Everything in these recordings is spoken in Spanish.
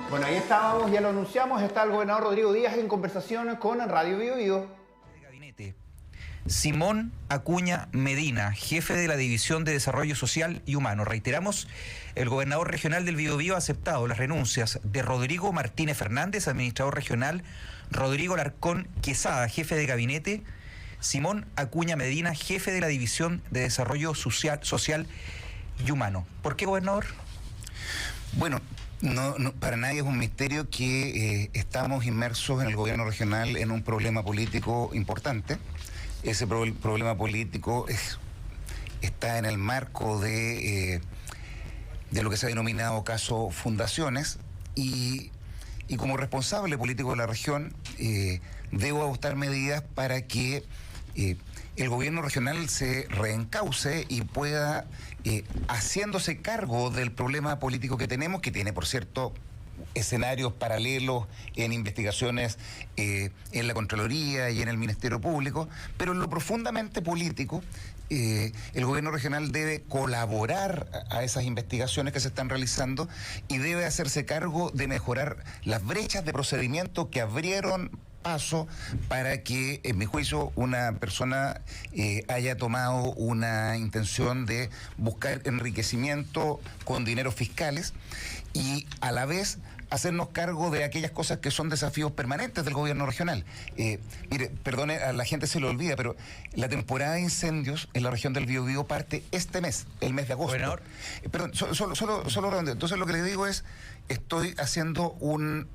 Bueno, ahí estábamos, ya lo anunciamos, está el gobernador Rodrigo Díaz en conversación con Radio Bío Bío. Gabinete. Simón Acuña Medina, jefe de la División de Desarrollo Social y Humano. Reiteramos, el gobernador regional del Biobío ha aceptado las renuncias de Rodrigo Martínez Fernández, administrador regional, Rodrigo Alarcón Quesada, jefe de gabinete, Simón Acuña Medina, jefe de la División de Desarrollo Social y Humano. ¿Por qué, gobernador? Bueno, no, para nadie es un misterio que estamos inmersos en el gobierno regional en un problema político importante. Ese problema político está en el marco de lo que se ha denominado caso Fundaciones y como responsable político de la región debo adoptar medidas para que el gobierno regional se reencauce y pueda, haciéndose cargo del problema político que tenemos, que tiene, por cierto, escenarios paralelos en investigaciones en la Contraloría y en el Ministerio Público, pero en lo profundamente político, el gobierno regional debe colaborar a esas investigaciones que se están realizando y debe hacerse cargo de mejorar las brechas de procedimiento que abrieron paso para que, en mi juicio, una persona haya tomado una intención de buscar enriquecimiento con dineros fiscales y a la vez hacernos cargo de aquellas cosas que son desafíos permanentes del gobierno regional. Mire, perdone, a la gente se le olvida, pero la temporada de incendios en la región del Biobío parte este mes, el mes de agosto. Gobernador. Perdón, solo entonces lo que le digo es, estoy haciendo un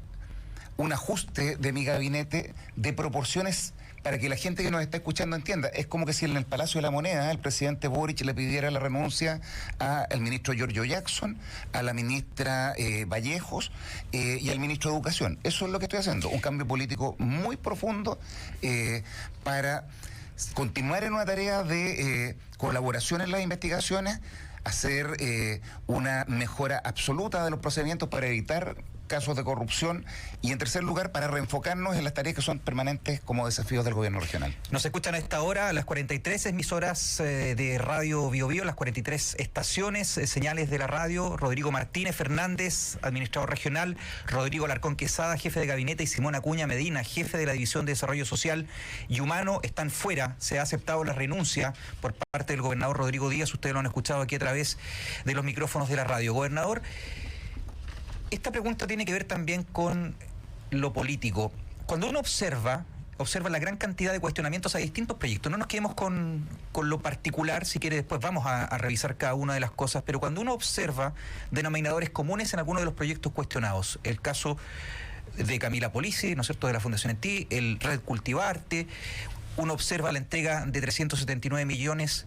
ajuste de mi gabinete de proporciones para que la gente que nos está escuchando entienda. Es como que si en el Palacio de la Moneda el presidente Boric le pidiera la renuncia al ministro Giorgio Jackson, a la ministra Vallejos y al ministro de Educación. Eso es lo que estoy haciendo, un cambio político muy profundo para continuar en una tarea de colaboración en las investigaciones, hacer una mejora absoluta de los procedimientos para evitar casos de corrupción y, en tercer lugar, para reenfocarnos en las tareas que son permanentes como desafíos del gobierno regional. Nos escuchan a esta hora las 43 emisoras de Radio Biobío, las 43 estaciones, señales de la radio. Rodrigo Martínez Fernández, administrador regional, Rodrigo Alarcón Quesada, jefe de gabinete, y Simón Acuña Medina, jefe de la División de Desarrollo Social y Humano, están fuera. Se ha aceptado la renuncia por parte del gobernador Rodrigo Díaz. Ustedes lo han escuchado aquí a través de los micrófonos de la radio. Gobernador, esta pregunta tiene que ver también con lo político. Cuando uno observa la gran cantidad de cuestionamientos a distintos proyectos, no nos quedemos con lo particular, si quiere después vamos a revisar cada una de las cosas, pero cuando uno observa denominadores comunes en algunos de los proyectos cuestionados, el caso de Camila Polisi, ¿no es cierto?, de la Fundación ENTI, el Red Cultivarte, uno observa la entrega de 379 millones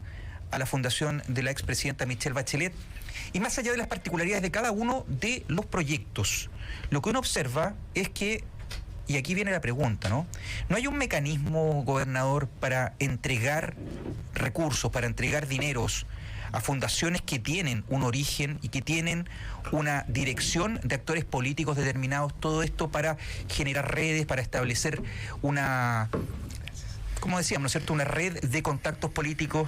a la fundación de la expresidenta Michelle Bachelet. Y más allá de las particularidades de cada uno de los proyectos, lo que uno observa es que, y aquí viene la pregunta, ¿no? ¿No hay un mecanismo, gobernador, para entregar recursos, para entregar dineros a fundaciones que tienen un origen y que tienen una dirección de actores políticos determinados? Todo esto para generar redes, para establecer una, como decíamos, ¿no es cierto?, una red de contactos políticos.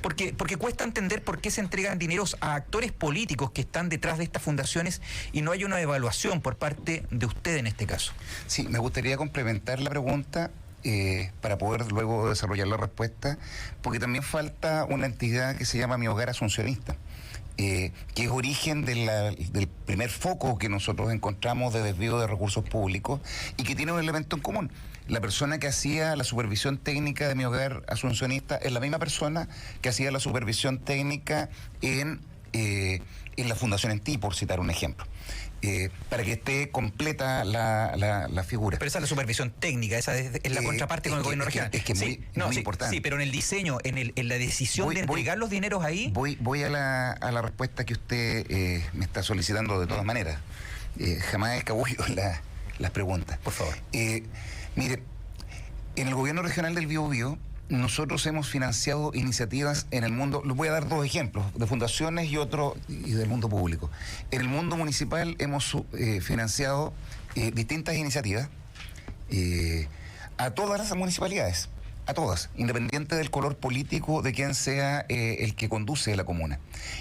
Porque cuesta entender por qué se entregan dineros a actores políticos que están detrás de estas fundaciones y no hay una evaluación por parte de usted en este caso. Sí, me gustaría complementar la pregunta para poder luego desarrollar la respuesta, porque también falta una entidad que se llama Mi Hogar Asuncionista, que es origen del primer foco que nosotros encontramos de desvío de recursos públicos y que tiene un elemento en común. La persona que hacía la supervisión técnica de Mi Hogar Asuncionista es la misma persona que hacía la supervisión técnica en la Fundación ENTI, por citar un ejemplo. Para que esté completa la figura. Pero esa es la supervisión técnica, esa es la contraparte con el gobierno regional. Es que muy importante. Sí, pero en el diseño, en la decisión de entregar los dineros ahí... Voy a la respuesta que usted me está solicitando de todas maneras. Jamás escabullo las preguntas. Por favor. Mire, en el gobierno regional del Biobío, nosotros hemos financiado iniciativas en el mundo, les voy a dar dos ejemplos, de fundaciones y otro y del mundo público. En el mundo municipal hemos financiado distintas iniciativas a todas las municipalidades. a todas, independiente del color político de quien sea el que conduce la comuna.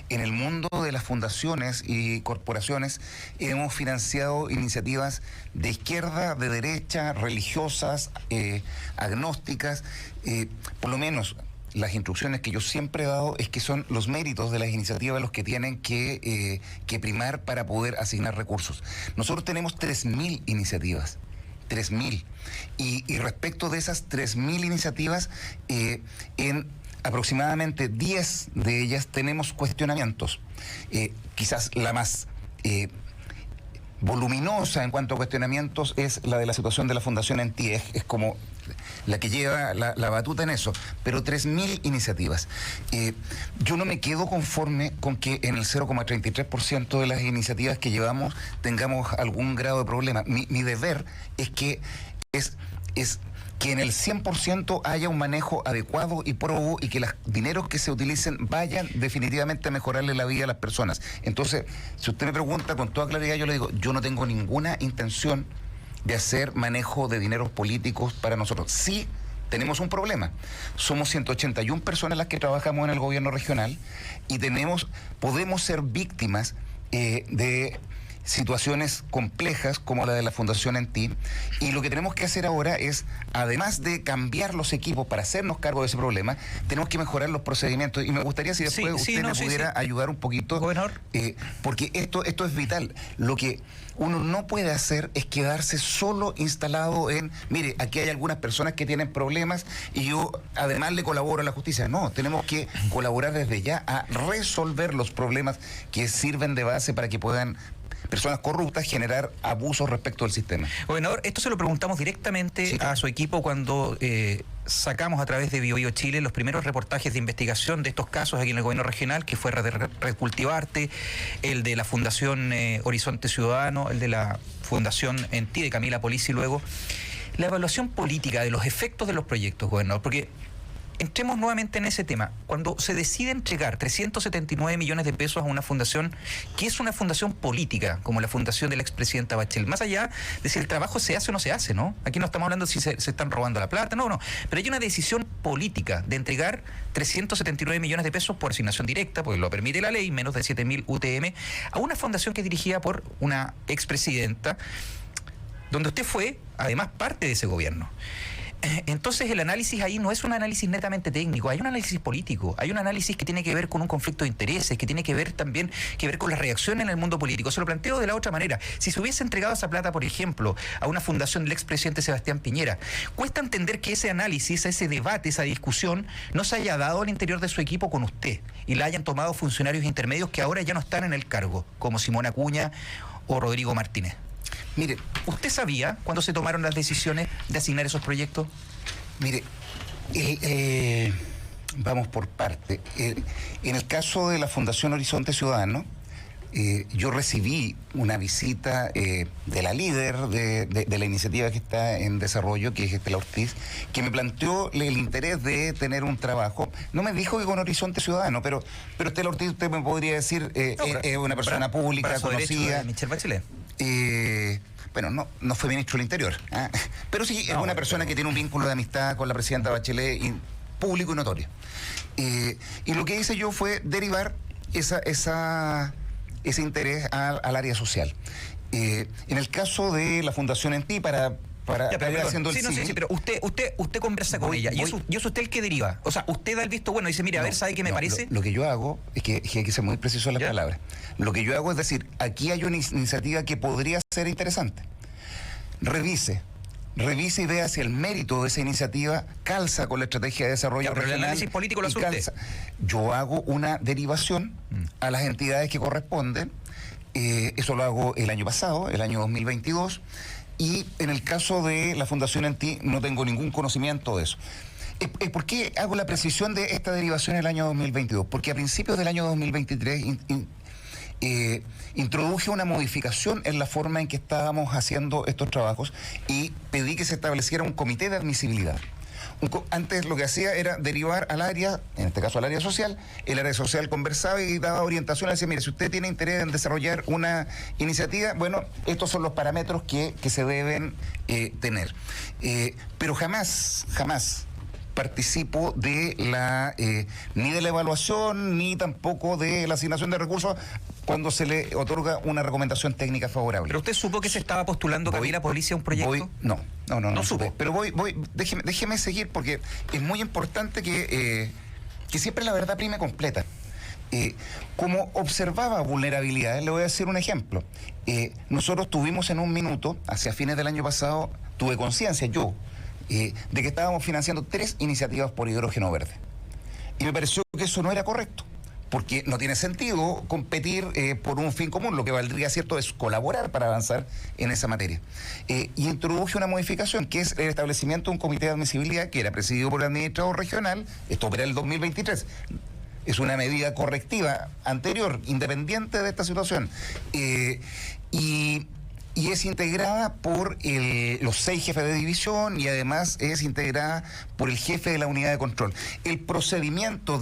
En el mundo de las fundaciones y corporaciones hemos financiado iniciativas de izquierda, de derecha, religiosas, agnósticas, por lo menos. Las instrucciones que yo siempre he dado es que son los méritos de las iniciativas los que tienen que primar para poder asignar recursos. Nosotros tenemos 3.000 iniciativas. 3.000. Y respecto de esas 3.000 iniciativas, en aproximadamente 10 de ellas tenemos cuestionamientos. Quizás la más voluminosa en cuanto a cuestionamientos es la de la situación de la Fundación ENTI, es como la que lleva la batuta en eso, pero 3.000 iniciativas. Yo no me quedo conforme con que en el 0,33% de las iniciativas que llevamos tengamos algún grado de problema. Mi deber es que en el 100% haya un manejo adecuado y probo y que los dineros que se utilicen vayan definitivamente a mejorarle la vida a las personas. Entonces, si usted me pregunta con toda claridad, yo le digo, yo no tengo ninguna intención de hacer manejo de dineros políticos para nosotros. Sí, tenemos un problema. Somos 181 personas las que trabajamos en el gobierno regional y podemos ser víctimas de situaciones complejas como la de la Fundación ENTI, y lo que tenemos que hacer ahora es, además de cambiar los equipos para hacernos cargo de ese problema, tenemos que mejorar los procedimientos, y me gustaría si después usted me pudiera ayudar un poquito, porque esto es vital. Lo que uno no puede hacer es quedarse solo instalado en, mire, aquí hay algunas personas que tienen problemas y yo además le colaboro a la justicia. No, tenemos que colaborar desde ya a resolver los problemas que sirven de base para que puedan personas corruptas generar abusos respecto del sistema. Gobernador, esto se lo preguntamos directamente a su equipo cuando sacamos a través de BioBio Chile los primeros reportajes de investigación de estos casos aquí en el gobierno regional, que fue Red Cultivarte, el de la Fundación Horizonte Ciudadano, el de la Fundación ENTI de Camila Polisi, y luego la evaluación política de los efectos de los proyectos, gobernador, porque entremos nuevamente en ese tema. Cuando se decide entregar 379 millones de pesos a una fundación que es una fundación política, como la fundación de la expresidenta Bachelet, más allá de si el trabajo se hace o no se hace, ¿no? Aquí no estamos hablando de si se están robando la plata, no. Pero hay una decisión política de entregar 379 millones de pesos por asignación directa, porque lo permite la ley, menos de 7.000 UTM, a una fundación que es dirigida por una expresidenta, donde usted fue, además, parte de ese gobierno. Entonces el análisis ahí no es un análisis netamente técnico, hay un análisis político, hay un análisis que tiene que ver con un conflicto de intereses, que tiene que ver también con la reacción en el mundo político. Se lo planteo de la otra manera. Si se hubiese entregado esa plata, por ejemplo, a una fundación del expresidente Sebastián Piñera, cuesta entender que ese análisis, ese debate, esa discusión no se haya dado al interior de su equipo con usted y la hayan tomado funcionarios intermedios que ahora ya no están en el cargo, como Simón Acuña o Rodrigo Martínez. Mire, ¿usted sabía cuándo se tomaron las decisiones de asignar esos proyectos? Mire, vamos por parte. En el caso de la Fundación Horizonte Ciudadano, yo recibí una visita de la líder de la iniciativa que está en desarrollo, que es Estela Ortiz, que me planteó el interés de tener un trabajo. No me dijo que con Horizonte Ciudadano, pero Estela Ortiz, usted me podría decir, es una persona pública, conocida. Michelle Bachelet. Bueno, no fue ministro del Interior, pero sí es una persona que tiene un vínculo de amistad con la presidenta Bachelet, público y notorio. Y lo que hice yo fue derivar ese interés al área social. En el caso de la Fundación ENTI, para ir haciendo el sí, pero usted conversa con ella y es usted el que deriva. O sea, usted da el visto bueno y dice, mira, a ver, ¿sabe qué me parece? Lo que yo hago es que hay que ser muy preciso en las palabras. Lo que yo hago es decir, aquí hay una iniciativa que podría ser interesante. Revise y vea si el mérito de esa iniciativa calza con la estrategia de desarrollo regional. Pero el análisis político lo hace usted. Yo hago una derivación a las entidades que corresponden. Eso lo hago el año pasado, el año 2022. Y en el caso de la Fundación ENTI no tengo ningún conocimiento de eso. ¿Por qué hago la precisión de esta derivación en el año 2022? Porque a principios del año 2023 introduje una modificación en la forma en que estábamos haciendo estos trabajos y pedí que se estableciera un comité de admisibilidad. Antes lo que hacía era derivar al área, en este caso al área social, el área social conversaba y daba orientación, decía, mire, si usted tiene interés en desarrollar una iniciativa, bueno, estos son los parámetros que se deben tener. Pero jamás participo de ni de la evaluación ni tampoco de la asignación de recursos cuando se le otorga una recomendación técnica favorable. ¿Pero usted supo que se estaba postulando Camila Polici a un proyecto? No supo. Supe. Pero déjeme seguir, porque es muy importante que siempre la verdad prime completa. Como observaba vulnerabilidades, le voy a decir un ejemplo. Nosotros tuvimos en un minuto, hacia fines del año pasado, tuve conciencia yo, de que estábamos financiando 3 iniciativas por hidrógeno verde. Y me pareció que eso no era correcto, porque no tiene sentido competir por un fin común. Lo que valdría, cierto, es colaborar para avanzar en esa materia. Y introduje una modificación, que es el establecimiento de un comité de admisibilidad que era presidido por el administrador regional. Esto opera el 2023. Es una medida correctiva anterior, independiente de esta situación. Y es integrada por los 6 jefes de división y además es integrada por el jefe de la unidad de control. El procedimiento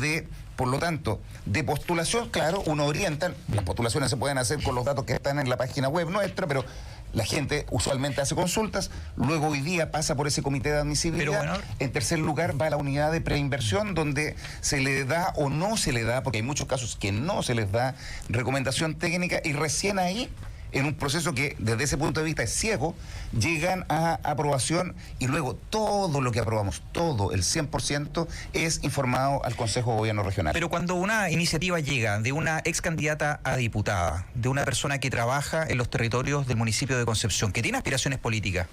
por lo tanto, de postulación, claro, uno orienta, las postulaciones se pueden hacer con los datos que están en la página web nuestra, pero la gente usualmente hace consultas, luego hoy día pasa por ese comité de admisibilidad. Bueno, en tercer lugar va a la unidad de preinversión, donde se le da o no se le da, porque hay muchos casos que no se les da recomendación técnica, y recién ahí, en un proceso que desde ese punto de vista es ciego, llegan a aprobación y luego todo lo que aprobamos, todo, el 100%, es informado al Consejo de Gobierno Regional. Pero cuando una iniciativa llega de una ex candidata a diputada, de una persona que trabaja en los territorios del municipio de Concepción, que tiene aspiraciones políticas,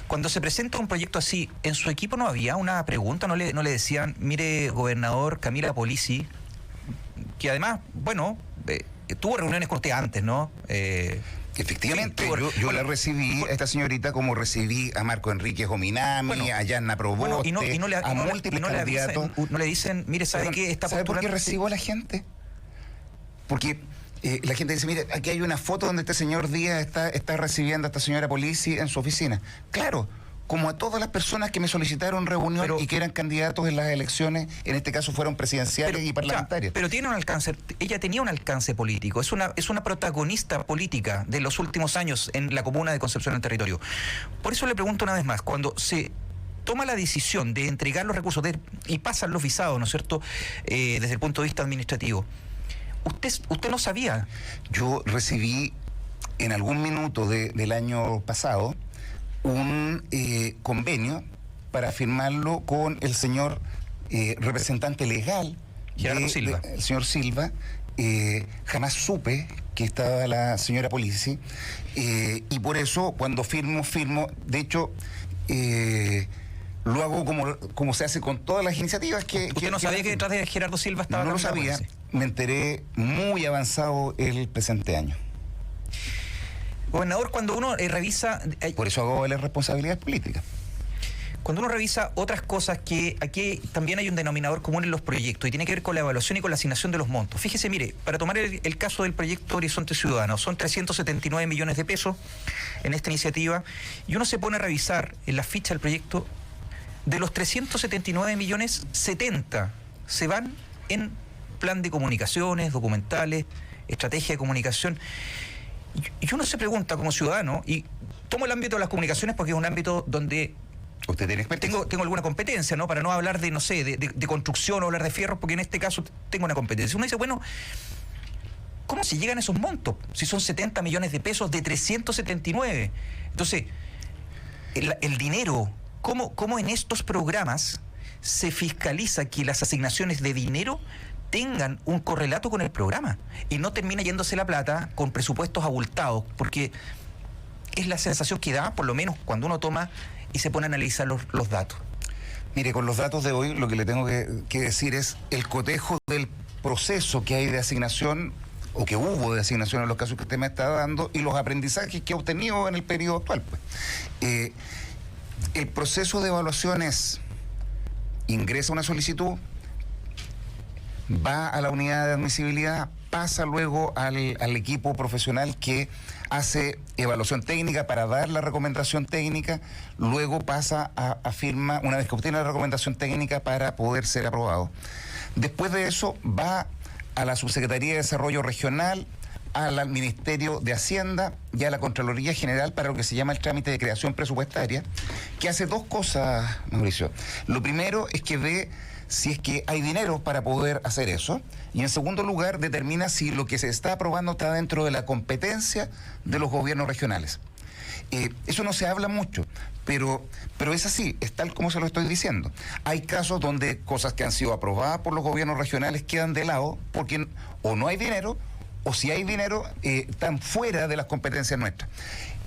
cuando se presenta un proyecto así, ¿en su equipo no había una pregunta? ¿No le decían, mire, gobernador, Camila Polici, que además, bueno, tuvo reuniones con usted antes, ¿no? Efectivamente, sí, yo la recibí a esta señorita como recibí a Marco Enrique Gominami, a Yanna Proboste, a múltiples candidatos. No le dicen, mire, ¿sabe qué? ¿Sabe por qué recibo a la gente? Porque la gente dice, mire, aquí hay una foto donde este señor Díaz está recibiendo a esta señora Polici en su oficina. Claro, como a todas las personas que me solicitaron reunión y que eran candidatos en las elecciones, en este caso fueron presidenciales y parlamentarias. Pero tiene un alcance, ella tenía un alcance político, es una protagonista política de los últimos años en la comuna de Concepción del Territorio. Por eso le pregunto una vez más, cuando se toma la decisión de entregar los recursos y pasan los visados, ¿no es cierto?, desde el punto de vista administrativo, ¿usted no sabía? Yo recibí en algún minuto del año pasado un convenio para firmarlo con el señor representante legal, Gerardo Silva. El señor Silva. Jamás supe que estaba la señora Polici, y por eso cuando firmo, de hecho, lo hago como se hace con todas las iniciativas que... ¿Usted no sabía que detrás de Gerardo Silva estaba? No lo sabía, me enteré muy avanzado el presente año. Gobernador, cuando uno revisa... Por eso hago las responsabilidades políticas. Cuando uno revisa otras cosas, que aquí también hay un denominador común en los proyectos y tiene que ver con la evaluación y con la asignación de los montos. Fíjese, mire, para tomar el caso del proyecto Horizonte Ciudadano, son 379 millones de pesos en esta iniciativa, y uno se pone a revisar en la ficha del proyecto, de los 379 millones, 70 se van en plan de comunicaciones, documentales, estrategia de comunicación. Y uno se pregunta como ciudadano, y tomo el ámbito de las comunicaciones porque es un ámbito donde usted tiene tengo alguna competencia, ¿no? Para no hablar de, no sé, de construcción o hablar de fierros, porque en este caso tengo una competencia. Uno dice, bueno, ¿cómo se llegan a esos montos? Si son 70 millones de pesos de 379. Entonces, el dinero, ¿cómo en estos programas se fiscaliza que las asignaciones de dinero tengan un correlato con el programa y no termina yéndose la plata con presupuestos abultados? Porque es la sensación que da, por lo menos cuando uno toma y se pone a analizar los datos. Mire, con los datos de hoy lo que le tengo que decir es el cotejo del proceso que hay de asignación, o que hubo de asignación en los casos que usted me está dando, y los aprendizajes que ha obtenido en el periodo actual. El proceso de evaluación es: ingresa una solicitud, va a la unidad de admisibilidad, pasa luego al equipo profesional que hace evaluación técnica para dar la recomendación técnica, luego pasa a firma una vez que obtiene la recomendación técnica para poder ser aprobado. Después de eso va a la Subsecretaría de Desarrollo Regional al Ministerio de Hacienda y a la Contraloría General para lo que se llama el trámite de creación presupuestaria, que hace dos cosas, Mauricio. Lo primero es que ve si es que hay dinero para poder hacer eso, y en segundo lugar determina si lo que se está aprobando está dentro de la competencia de los gobiernos regionales. Eso no se habla mucho, pero es así, es tal como se lo estoy diciendo. Hay casos donde cosas que han sido aprobadas por los gobiernos regionales quedan de lado porque o no hay dinero, o si hay dinero, están fuera de las competencias nuestras.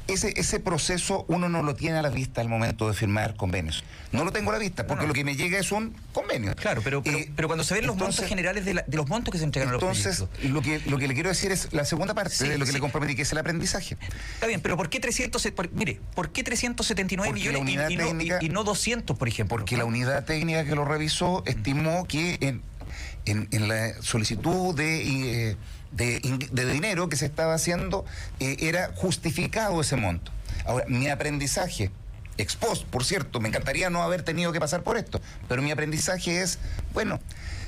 Ese proceso uno no lo tiene a la vista al momento de firmar convenios. No lo tengo a la vista, porque lo que me llega es un convenio. Claro, pero cuando se ven los montos generales de los montos que se entregan a los proyectos. Entonces, lo que le quiero decir es la segunda parte de lo que le comprometí, que es el aprendizaje. Está bien, pero ¿por qué 379 millones y no 200, por ejemplo? Porque la unidad técnica que lo revisó estimó que en la solicitud de dinero que se estaba haciendo, era justificado ese monto. Ahora, mi aprendizaje, ex post, por cierto, me encantaría no haber tenido que pasar por esto, pero mi aprendizaje es, bueno,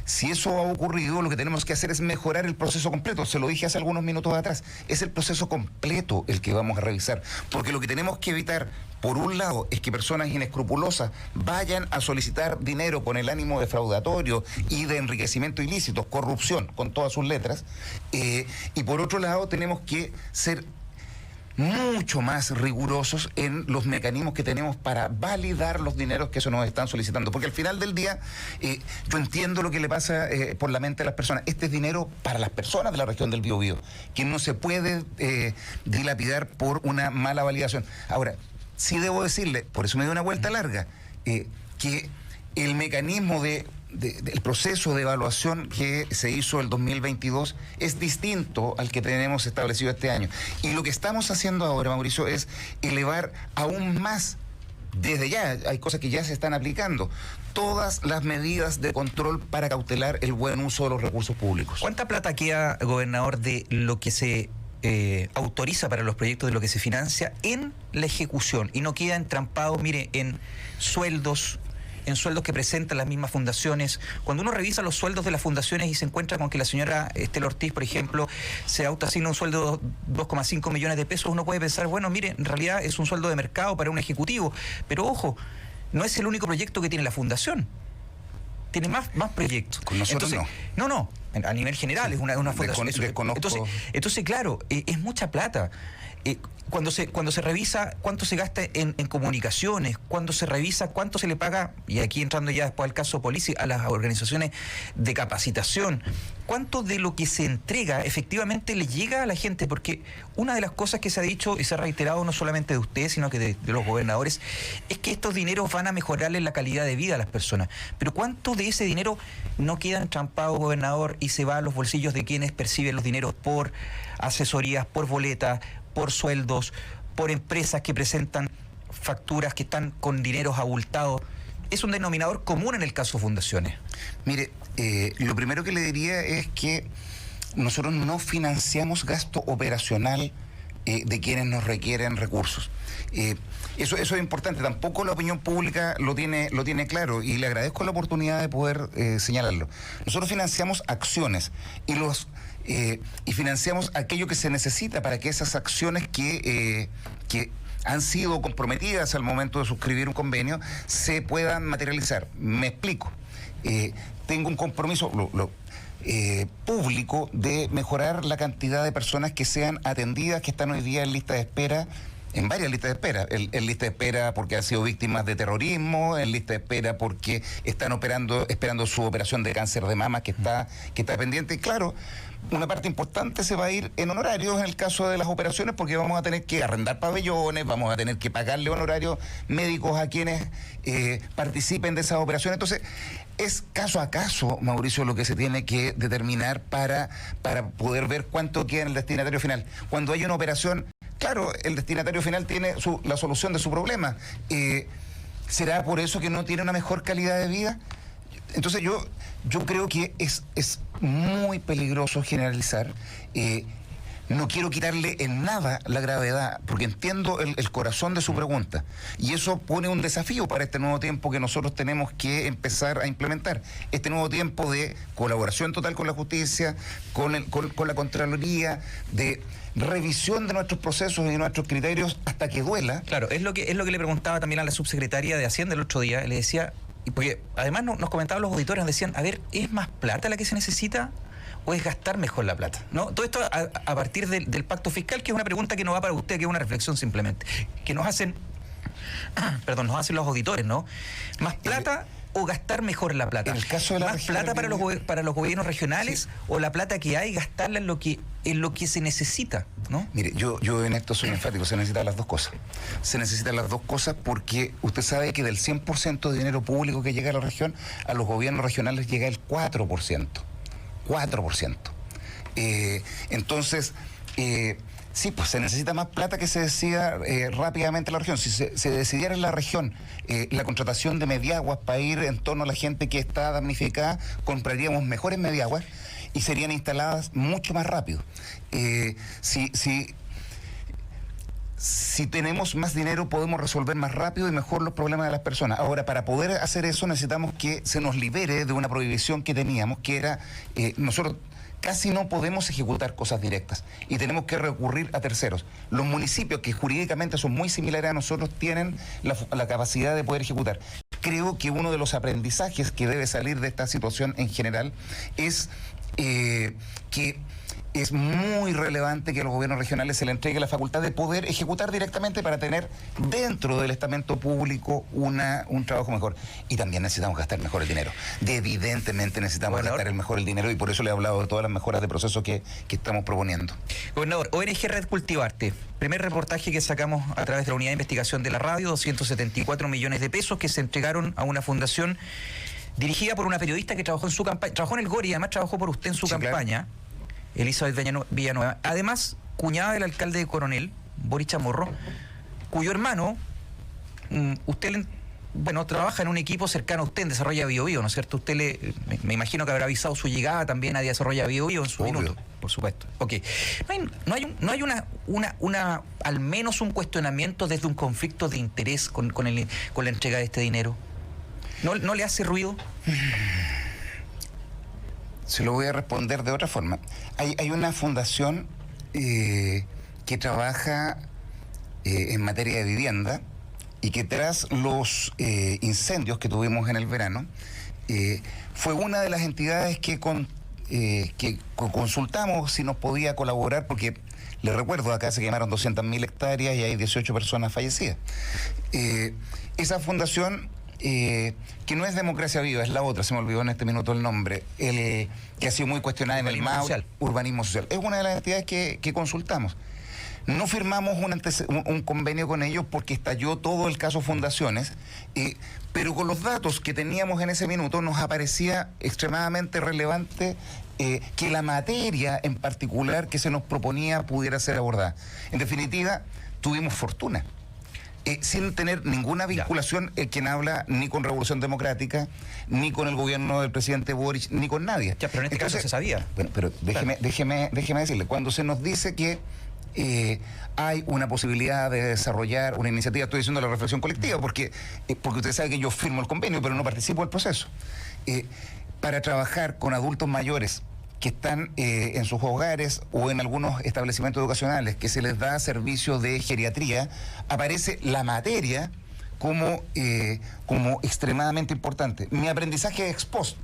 si eso ha ocurrido, lo que tenemos que hacer es mejorar el proceso completo. Se lo dije hace algunos minutos atrás. Es el proceso completo el que vamos a revisar. Porque lo que tenemos que evitar, por un lado, es que personas inescrupulosas vayan a solicitar dinero con el ánimo defraudatorio y de enriquecimiento ilícito, corrupción, con todas sus letras. Y por otro lado, tenemos que ser mucho más rigurosos en los mecanismos que tenemos para validar los dineros que se nos están solicitando, porque al final del día yo entiendo lo que le pasa por la mente a las personas. Este es dinero para las personas de la región del Biobío, que no se puede dilapidar por una mala validación. Ahora, sí debo decirle, por eso me dio una vuelta larga, que el mecanismo del proceso de evaluación que se hizo el 2022 es distinto al que tenemos establecido este año. Y lo que estamos haciendo ahora, Mauricio, es elevar aún más, desde ya, hay cosas que ya se están aplicando, todas las medidas de control para cautelar el buen uso de los recursos públicos. ¿Cuánta plata queda, gobernador, de lo que se autoriza para los proyectos, de lo que se financia en la ejecución, y no queda entrampado, mire, en sueldos que presentan las mismas fundaciones? Cuando uno revisa los sueldos de las fundaciones y se encuentra con que la señora Estela Ortiz, por ejemplo, se autoasigna un sueldo de 2,5 millones de pesos, uno puede pensar, bueno, mire, en realidad es un sueldo de mercado para un ejecutivo, pero ojo, no es el único proyecto que tiene la fundación. Tiene más proyectos. Con nosotros no, a nivel general, sí, es una fundación. Entonces, claro, es mucha plata. Cuando se revisa cuánto se gasta en comunicaciones, cuando se revisa cuánto se le paga, y aquí entrando ya después al caso Polici, a las organizaciones de capacitación, cuánto de lo que se entrega efectivamente le llega a la gente, porque una de las cosas que se ha dicho y se ha reiterado no solamente de ustedes, sino que de los gobernadores, es que estos dineros van a mejorarle la calidad de vida a las personas. Pero cuánto de ese dinero no queda entrampado, gobernador, y se va a los bolsillos de quienes perciben los dineros por asesorías, por boletas, por sueldos, por empresas que presentan facturas que están con dineros abultados. Es un denominador común en el caso de fundaciones. Mire, lo primero que le diría es que nosotros no financiamos gasto operacional de quienes nos requieren recursos. Eso es importante. Tampoco la opinión pública lo tiene claro, y le agradezco la oportunidad de poder señalarlo. Nosotros financiamos acciones y financiamos aquello que se necesita para que esas acciones que han sido comprometidas al momento de suscribir un convenio se puedan materializar. Me explico. Tengo un compromiso público de mejorar la cantidad de personas que sean atendidas, que están hoy día en lista de espera, en varias listas de espera, en lista de espera porque han sido víctimas de terrorismo, en lista de espera porque están esperando su operación de cáncer de mama que está pendiente. Y claro, una parte importante se va a ir en honorarios en el caso de las operaciones, porque vamos a tener que arrendar pabellones, vamos a tener que pagarle honorarios médicos a quienes participen de esas operaciones. Entonces, es caso a caso, Mauricio, lo que se tiene que determinar para poder ver cuánto queda en el destinatario final. Cuando hay una operación, claro, el destinatario final tiene la solución de su problema. ¿Será por eso que no tiene una mejor calidad de vida? Entonces yo creo que es muy peligroso generalizar. no quiero quitarle en nada la gravedad, porque entiendo el corazón de su pregunta. Y eso pone un desafío para este nuevo tiempo que nosotros tenemos que empezar a implementar. Este nuevo tiempo de colaboración total con la justicia, con la Contraloría, de revisión de nuestros procesos y de nuestros criterios hasta que duela. Claro, es lo que le preguntaba también a la subsecretaria de Hacienda el otro día. Le decía, y porque además nos comentaban los auditores, nos decían, a ver, ¿es más plata la que se necesita o es gastar mejor la plata? ¿No? Todo esto a partir del pacto fiscal, que es una pregunta que no va para usted, que es una reflexión simplemente, que nos hacen nos hacen los auditores, ¿no? ¿Más plata o gastar mejor la plata? En el caso de la ¿Más plata para los gobiernos regionales, sí, o la plata que hay gastarla en lo que se necesita, ¿no? Mire, yo en esto soy enfático, se necesitan las dos cosas. Se necesitan las dos cosas porque usted sabe que del 100% de dinero público que llega a la región, a los gobiernos regionales llega el 4%. 4%. Entonces, sí, pues se necesita más plata que se decida rápidamente en la región. Si se decidiera en la región la contratación de mediaguas para ir en torno a la gente que está damnificada, compraríamos mejores mediaguas y serían instaladas mucho más rápido. Si tenemos más dinero podemos resolver más rápido y mejor los problemas de las personas. Ahora, para poder hacer eso necesitamos que se nos libere de una prohibición que teníamos, que era nosotros casi no podemos ejecutar cosas directas y tenemos que recurrir a terceros. Los municipios que jurídicamente son muy similares a nosotros tienen la capacidad de poder ejecutar. Creo que uno de los aprendizajes que debe salir de esta situación en general es que es muy relevante que a los gobiernos regionales se le entregue la facultad de poder ejecutar directamente para tener dentro del estamento público un trabajo mejor. Y también necesitamos gastar mejor el dinero. Evidentemente necesitamos gastar mejor el dinero y por eso le he hablado de todas las mejoras de proceso que estamos proponiendo. Gobernador, ONG Red Cultivarte, primer reportaje que sacamos a través de la unidad de investigación de la radio, 274 millones de pesos que se entregaron a una fundación dirigida por una periodista que trabajó en su campaña, trabajó en el GORI y además trabajó por usted en su campaña. Claro. Elizabeth Villanueva, además cuñada del alcalde de Coronel, Boris Chamorro, cuyo hermano, usted trabaja en un equipo cercano a usted en Desarrolla Bío Bío, ¿no es cierto? Usted me imagino que habrá avisado su llegada también a Desarrolla Bío Bío en su minuto, por supuesto. Ok. No hay al menos un cuestionamiento desde un conflicto de interés con la entrega de este dinero. ¿No le hace ruido? Se lo voy a responder de otra forma. Hay una fundación que trabaja en materia de vivienda y que tras los incendios que tuvimos en el verano, fue una de las entidades que consultamos si nos podía colaborar, porque les recuerdo, acá se quemaron 200.000 hectáreas y hay 18 personas fallecidas. Esa fundación... que no es Democracia Viva, es la otra, se me olvidó en este minuto el nombre, que ha sido muy cuestionada en el MAU, Urbanismo Social. Es una de las entidades que consultamos. No firmamos un convenio con ellos porque estalló todo el caso Fundaciones, pero con los datos que teníamos en ese minuto nos aparecía extremadamente relevante que la materia en particular que se nos proponía pudiera ser abordada. En definitiva, tuvimos fortuna. Sin tener ninguna vinculación, quien habla ni con Revolución Democrática, ni con el gobierno del presidente Boric, ni con nadie. Ya, pero en este caso se sabía. Bueno, pero déjeme decirle, cuando se nos dice que hay una posibilidad de desarrollar una iniciativa, estoy diciendo la reflexión colectiva, porque usted sabe que yo firmo el convenio, pero no participo del proceso, para trabajar con adultos mayores que están en sus hogares o en algunos establecimientos educacionales que se les da servicio de geriatría, aparece la materia como extremadamente importante. Mi aprendizaje ex post,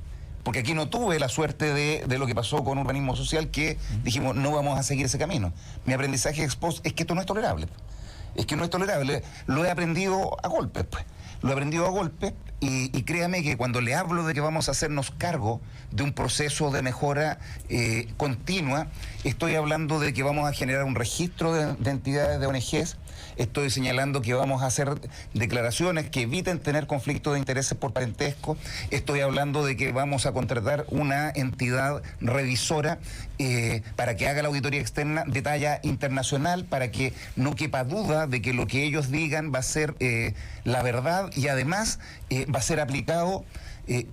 porque aquí no tuve la suerte de lo que pasó con Urbanismo Social, que dijimos no vamos a seguir ese camino. Mi aprendizaje ex post es que esto no es tolerable. Es que no es tolerable. Lo he aprendido a golpes, pues. Lo he aprendido a golpes y créame que cuando le hablo de que vamos a hacernos cargo de un proceso de mejora continua, estoy hablando de que vamos a generar un registro de entidades de ONGs, estoy señalando que vamos a hacer declaraciones que eviten tener conflictos de intereses por parentesco, estoy hablando de que vamos a contratar una entidad revisora para que haga la auditoría externa de talla internacional, para que no quepa duda de que lo que ellos digan va a ser la verdad y además va a ser aplicado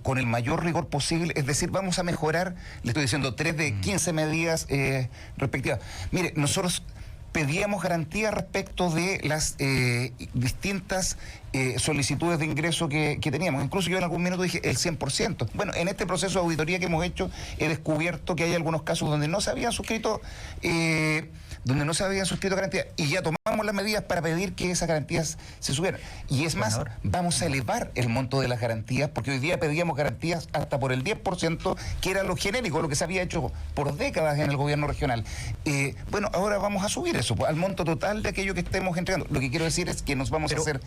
con el mayor rigor posible, es decir, vamos a mejorar, le estoy diciendo, 3 de 15 medidas respectivas. Mire, nosotros pedíamos garantías respecto de las distintas solicitudes de ingreso que teníamos. Incluso yo en algún minuto dije el 100%. Bueno, en este proceso de auditoría que hemos hecho he descubierto que hay algunos casos donde no se habían suscrito garantías, y ya tomamos las medidas para pedir que esas garantías se subieran. Y es más, vamos a elevar el monto de las garantías, porque hoy día pedíamos garantías hasta por el 10%, que era lo genérico, lo que se había hecho por décadas en el gobierno regional. Bueno, ahora vamos a subir eso al monto total de aquello que estemos entregando. Lo que quiero decir es que nos vamos a hacer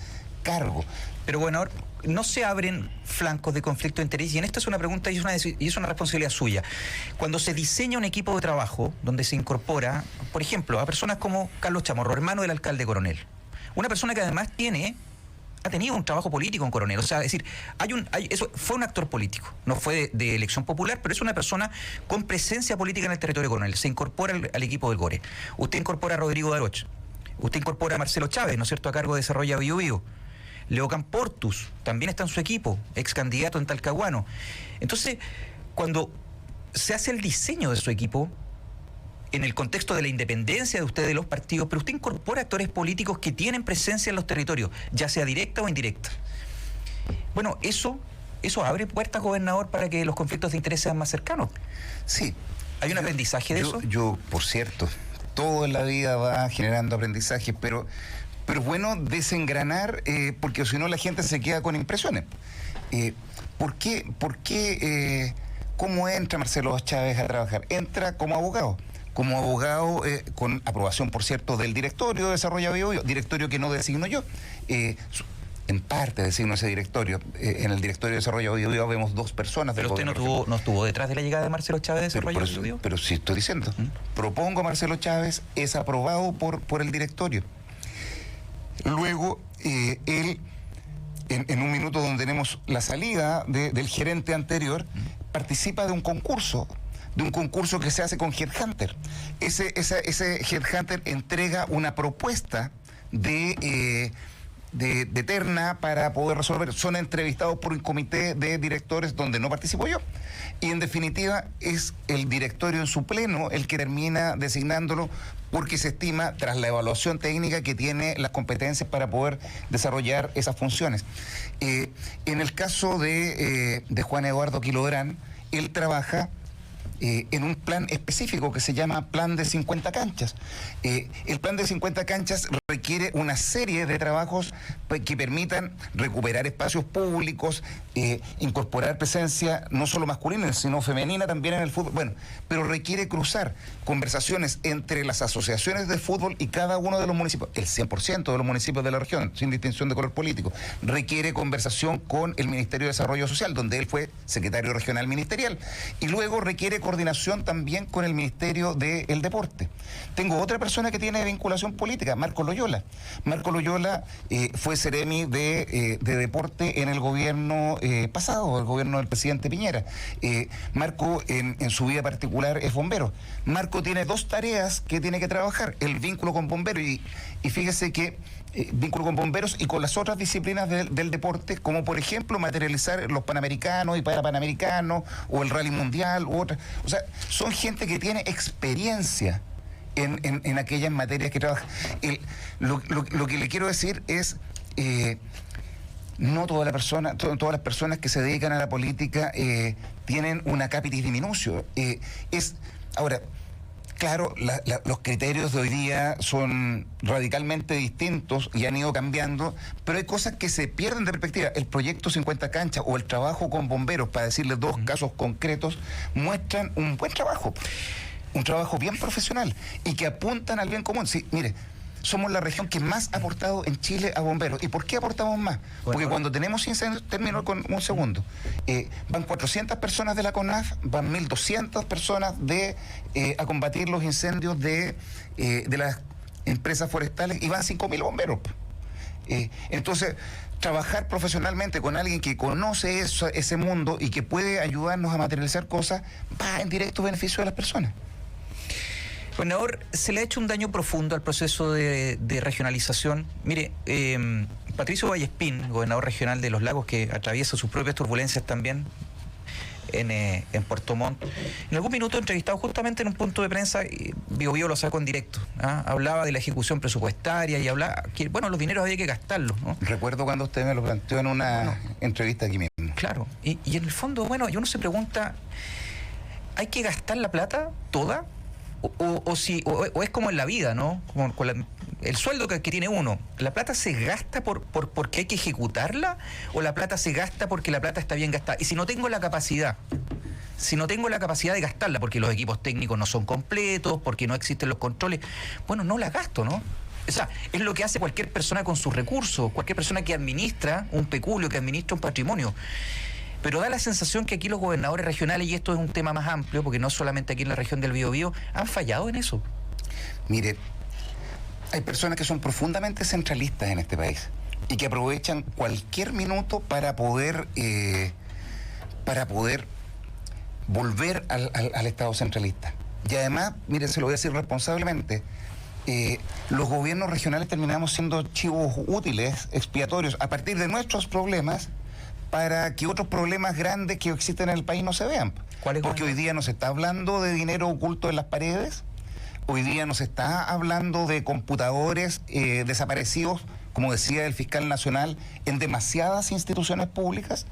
cargo. Pero bueno, no se abren flancos de conflicto de interés, y en esto es una pregunta y es una responsabilidad suya. Cuando se diseña un equipo de trabajo donde se incorpora, por ejemplo, a personas como Carlos Chamorro, hermano del alcalde Coronel, una persona que además ha tenido un trabajo político en Coronel, o sea, es decir, eso fue un actor político, no fue de elección popular, pero es una persona con presencia política en el territorio de Coronel, se incorpora al equipo del GORE. Usted incorpora a Rodrigo Daroch, usted incorpora a Marcelo Chávez, ¿no es cierto?, a cargo de Desarrollo Bío Bío. Leocan Portus también está en su equipo, ex candidato en Talcahuano. Entonces, cuando se hace el diseño de su equipo, en el contexto de la independencia de usted de los partidos, pero usted incorpora actores políticos que tienen presencia en los territorios, ya sea directa o indirecta. Bueno, eso abre puertas, gobernador, para que los conflictos de interés sean más cercanos. Sí. ¿Hay un aprendizaje de eso? Yo, por cierto, todo en la vida va generando aprendizaje, pero es bueno desengranar, porque si no la gente se queda con impresiones. ¿Por qué cómo entra Marcelo Chávez a trabajar? Entra como abogado. Con aprobación, por cierto, del directorio de Desarrollo Bío Bío, directorio que no designo yo. En parte designo ese directorio. En el directorio de Desarrollo Bío Bío vemos 2 personas. Pero usted no estuvo detrás de la llegada de Marcelo Chávez de Desarrollo Bío Bío. Pero sí estoy diciendo. Propongo a Marcelo Chávez, es aprobado por el directorio. Luego, él, en un minuto donde tenemos la salida del gerente anterior, participa de un concurso que se hace con Headhunter. Ese Headhunter entrega una propuesta de terna para poder resolver. Son entrevistados por un comité de directores donde no participo yo. Y en definitiva es el directorio en su pleno el que termina designándolo, porque se estima, tras la evaluación técnica, que tiene las competencias para poder desarrollar esas funciones. En el caso de Juan Eduardo Quilodrán, él trabaja en un plan específico que se llama Plan de 50 Canchas. El Plan de 50 Canchas requiere una serie de trabajos que permitan recuperar espacios públicos, incorporar presencia no solo masculina, sino femenina también en el fútbol. Bueno, pero requiere cruzar conversaciones entre las asociaciones de fútbol y cada uno de los municipios, el 100% de los municipios de la región, sin distinción de color político. Requiere conversación con el Ministerio de Desarrollo Social, donde él fue secretario regional ministerial, y luego requiere coordinación también con el Ministerio del Deporte. Tengo otra persona que tiene vinculación política, Marco Loyola. Marco Loyola fue seremi de deporte en el gobierno pasado, el gobierno del presidente Piñera. Marco, en su vida particular, es bombero. Marco tiene 2 tareas que tiene que trabajar: el vínculo con bomberos, y fíjese que vínculo con bomberos y con las otras disciplinas del deporte, como por ejemplo materializar los panamericanos y parapanamericanos, o el rally mundial, u otras. O sea, son gente que tiene experiencia en aquellas materias que trabaja. Lo que le quiero decir es, no todas las personas que se dedican a la política tienen una capitis diminutio. Ahora, claro, los criterios de hoy día son radicalmente distintos y han ido cambiando, pero hay cosas que se pierden de perspectiva. El proyecto 50 Canchas o el trabajo con bomberos, para decirles 2 casos concretos, muestran un buen trabajo, un trabajo bien profesional y que apuntan al bien común. Sí, mire, somos la región que más ha aportado en Chile a bomberos. ¿Y por qué aportamos más? Porque cuando tenemos incendios, termino con un segundo, van 400 personas de la CONAF, van 1.200 personas a combatir los incendios de las empresas forestales, y van 5.000 bomberos. Entonces, trabajar profesionalmente con alguien que conoce ese mundo y que puede ayudarnos a materializar cosas, va en directo beneficio de las personas. Gobernador, se le ha hecho un daño profundo al proceso de regionalización. Mire, Patricio Vallespín, gobernador regional de Los Lagos, que atraviesa sus propias turbulencias también en Puerto Montt, en algún minuto entrevistado justamente en un punto de prensa, Bio Bio lo sacó en directo, ¿ah? Hablaba de la ejecución presupuestaria y hablaba que, bueno, los dineros había que gastarlos, ¿no? Recuerdo cuando usted me lo planteó en una entrevista aquí mismo. Claro, y en el fondo, bueno, uno se pregunta, ¿hay que gastar la plata toda? O es como en la vida, ¿no? Como con el sueldo que tiene uno, ¿la plata se gasta porque hay que ejecutarla? ¿O la plata se gasta porque la plata está bien gastada? Y si no tengo la capacidad de gastarla, porque los equipos técnicos no son completos, porque no existen los controles, bueno, no la gasto, ¿no? O sea, es lo que hace cualquier persona con sus recursos, cualquier persona que administra un peculio, que administra un patrimonio. Pero da la sensación que aquí los gobernadores regionales, y esto es un tema más amplio, porque no solamente aquí en la región del Biobío, han fallado en eso. Mire, hay personas que son profundamente centralistas en este país y que aprovechan cualquier minuto para poder volver al Estado centralista. Y además, mire, se lo voy a decir responsablemente, los gobiernos regionales terminamos siendo chivos útiles, expiatorios, a partir de nuestros problemas, para que otros problemas grandes que existen en el país no se vean. Porque hoy día nos está hablando de dinero oculto en las paredes, hoy día nos está hablando de computadores desaparecidos, como decía el fiscal nacional, en demasiadas instituciones públicas,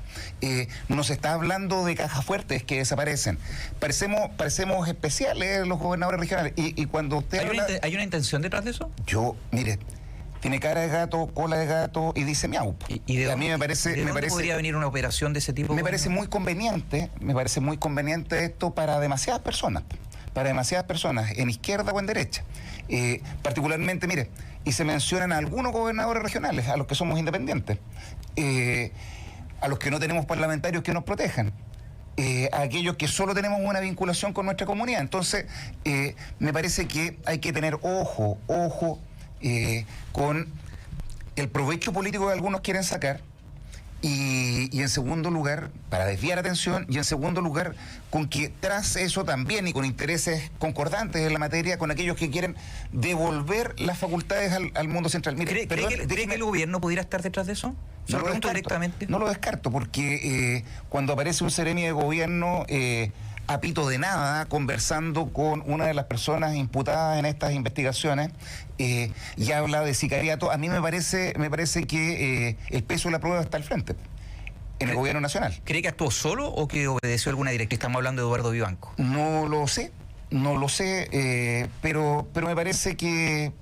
nos está hablando de cajas fuertes que desaparecen. Parecemos especiales los gobernadores regionales. Y cuando usted ¿Hay una intención detrás de eso? Mire, tiene cara de gato, cola de gato y dice miau. A mí me parece... ¿De dónde podría venir una operación de ese tipo? Me parece muy conveniente esto para demasiadas personas, en izquierda o en derecha. Particularmente, mire, y se mencionan a algunos gobernadores regionales, a los que somos independientes, a los que no tenemos parlamentarios que nos protejan, a aquellos que solo tenemos una vinculación con nuestra comunidad. Entonces, me parece que hay que tener ojo con el provecho político que algunos quieren sacar, y en segundo lugar, para desviar atención, y en segundo lugar, con que tras eso también, y con intereses concordantes en la materia, con aquellos que quieren devolver las facultades al mundo central. Mire, ¿Cree que el gobierno pudiera estar detrás de eso? No lo pregunto directamente. No lo descarto, porque cuando aparece un seremi de gobierno a pito de nada, conversando con una de las personas imputadas en estas investigaciones, y habla de sicariato, a mí me parece que el peso de la prueba está al frente, en el gobierno nacional. ¿Cree que actuó solo o que obedeció alguna directriz? Estamos hablando de Eduardo Vivanco. No lo sé, pero me parece que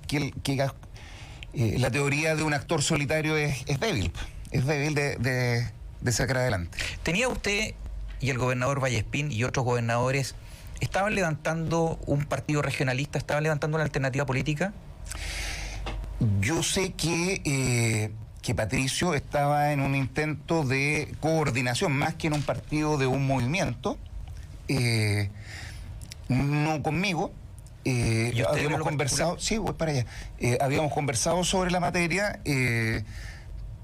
la teoría de un actor solitario es débil de sacar adelante. ¿Tenía usted y el gobernador Vallespín y otros gobernadores estaban levantando un partido regionalista, estaban levantando una alternativa política? Yo sé que Patricio estaba en un intento de coordinación, más que en un partido, de un movimiento, no conmigo. Habíamos conversado, sí, voy para allá. Habíamos conversado sobre la materia,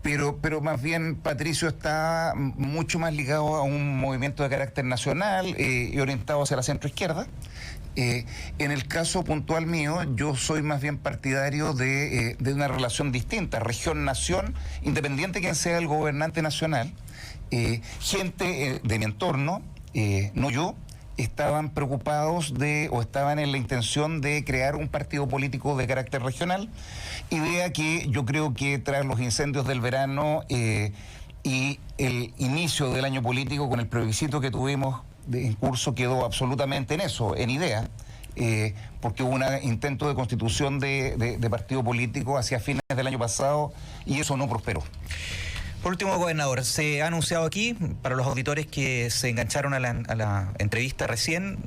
pero más bien Patricio está mucho más ligado a un movimiento de carácter nacional y orientado hacia la centroizquierda. En el caso puntual mío, yo soy más bien partidario de una relación distinta, región-nación, independiente de quién sea el gobernante nacional. Gente de mi entorno, no yo, estaban preocupados o estaban en la intención de crear un partido político de carácter regional, idea que yo creo que tras los incendios del verano y el inicio del año político, con el plebiscito que tuvimos en curso, quedó absolutamente en eso, en idea, porque hubo un intento de constitución de partido político hacia fines del año pasado y eso no prosperó. Por último, gobernador, se ha anunciado aquí, para los auditores que se engancharon a la entrevista recién,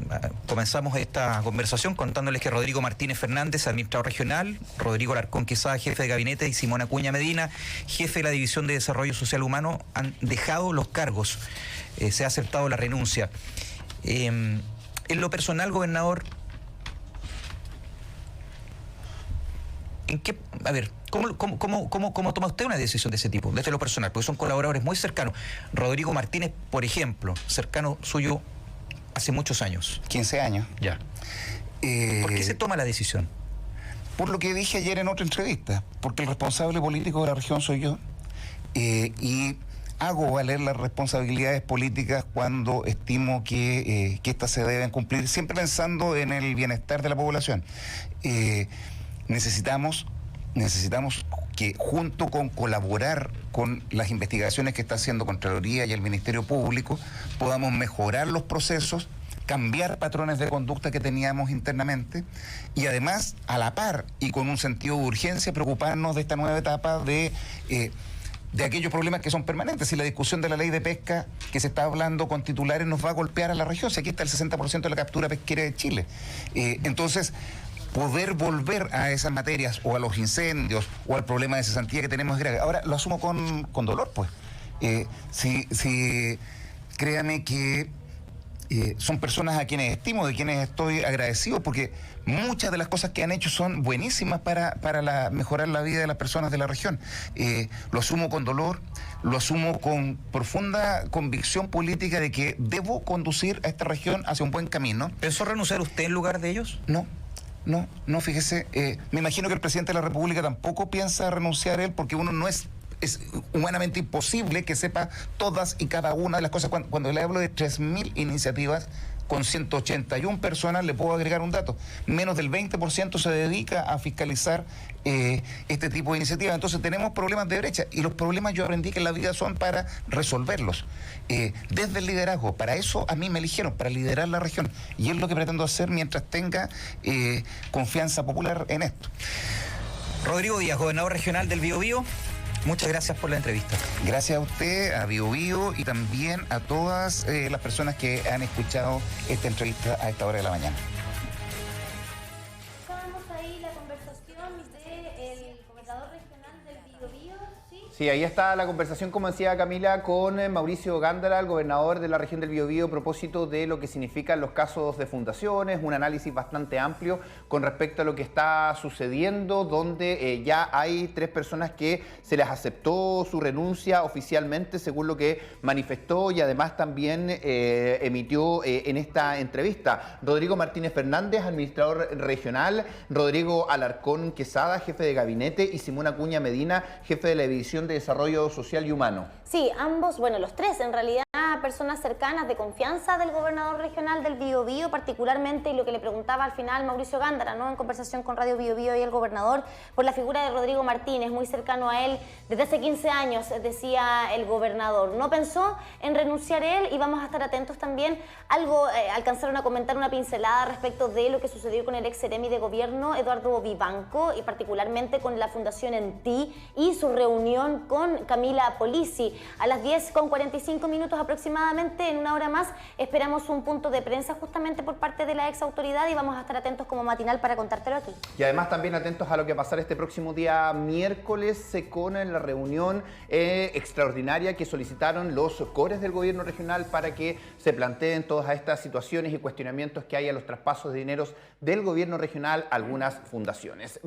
comenzamos esta conversación contándoles que Rodrigo Martínez Fernández, administrador regional, Rodrigo Alarcón Quesada, jefe de gabinete, y Simón Acuña Medina, jefe de la División de Desarrollo Social Humano, han dejado los cargos. Se ha aceptado la renuncia. En lo personal, gobernador, ¿cómo toma usted una decisión de ese tipo, desde lo personal? Porque son colaboradores muy cercanos. Rodrigo Martínez, por ejemplo, cercano suyo hace muchos años. 15 años. Ya. ¿Por qué se toma la decisión? Por lo que dije ayer en otra entrevista, porque el responsable político de la región soy yo, y hago valer las responsabilidades políticas cuando estimo que éstas se deben cumplir, siempre pensando en el bienestar de la población. Necesitamos que junto con colaborar con las investigaciones que está haciendo Contraloría y el Ministerio Público, podamos mejorar los procesos, cambiar patrones de conducta que teníamos internamente y además, a la par y con un sentido de urgencia, preocuparnos de esta nueva etapa de aquellos problemas que son permanentes. Si la discusión de la ley de pesca que se está hablando con titulares nos va a golpear a la región, si aquí está el 60% de la captura pesquera de Chile. Entonces, poder volver a esas materias o a los incendios o al problema de cesantía que tenemos es grave. Ahora, lo asumo con dolor, pues. Créame que son personas a quienes estimo, de quienes estoy agradecido, porque muchas de las cosas que han hecho son buenísimas para mejorar la vida de las personas de la región. Lo asumo con dolor, lo asumo con profunda convicción política de que debo conducir a esta región hacia un buen camino. ¿Pensó renunciar usted en lugar de ellos? No, fíjese, me imagino que el presidente de la República tampoco piensa renunciar él, porque uno no es humanamente imposible que sepa todas y cada una de las cosas. Cuando le hablo de 3.000 iniciativas con 181 personas, le puedo agregar un dato. Menos del 20% se dedica a fiscalizar este tipo de iniciativas. Entonces tenemos problemas de brecha y los problemas yo aprendí que en la vida son para resolverlos. Desde el liderazgo, para eso a mí me eligieron, para liderar la región. Y es lo que pretendo hacer mientras tenga confianza popular en esto. Rodrigo Díaz, gobernador regional del Biobío. Muchas gracias por la entrevista. Gracias a usted, a Biobío y también a todas las personas que han escuchado esta entrevista a esta hora de la mañana. Estábamos ahí la conversación del gobernador regional del Biobío, ¿sí? Sí, ahí está la conversación, como decía Camila, con Mauricio Gándara, el gobernador de la región del Biobío, a propósito de lo que significan los casos de fundaciones, un análisis bastante amplio con respecto a lo que está sucediendo, donde ya hay 3 personas que se les aceptó su renuncia oficialmente, según lo que manifestó y además también emitió en esta entrevista Rodrigo Martínez Fernández, administrador regional, Rodrigo Alarcón Quesada, jefe de gabinete, y Simón Acuña Medina, jefe de la División de Desarrollo Social y Humano. Sí, ambos, bueno, los 3 en realidad personas cercanas de confianza del gobernador regional del Biobío, particularmente, y lo que le preguntaba al final Mauricio Gándara, ¿no?, en conversación con Radio Biobío y el gobernador, por la figura de Rodrigo Martínez, muy cercano a él desde hace 15 años, decía el gobernador. No pensó en renunciar él y vamos a estar atentos también. Algo alcanzaron a comentar, una pincelada respecto de lo que sucedió con el ex seremi de gobierno, Eduardo Vivanco, y particularmente con la Fundación En Ti y su reunión con Camila Polisi. A las 10:45 aproximadamente, en una hora más, esperamos un punto de prensa justamente por parte de la ex autoridad y vamos a estar atentos como matinal para contártelo aquí. Y además también atentos a lo que va a pasar este próximo día miércoles con la reunión extraordinaria que solicitaron los cores del gobierno regional para que se planteen todas estas situaciones y cuestionamientos que hay a los traspasos de dineros del gobierno regional a algunas fundaciones.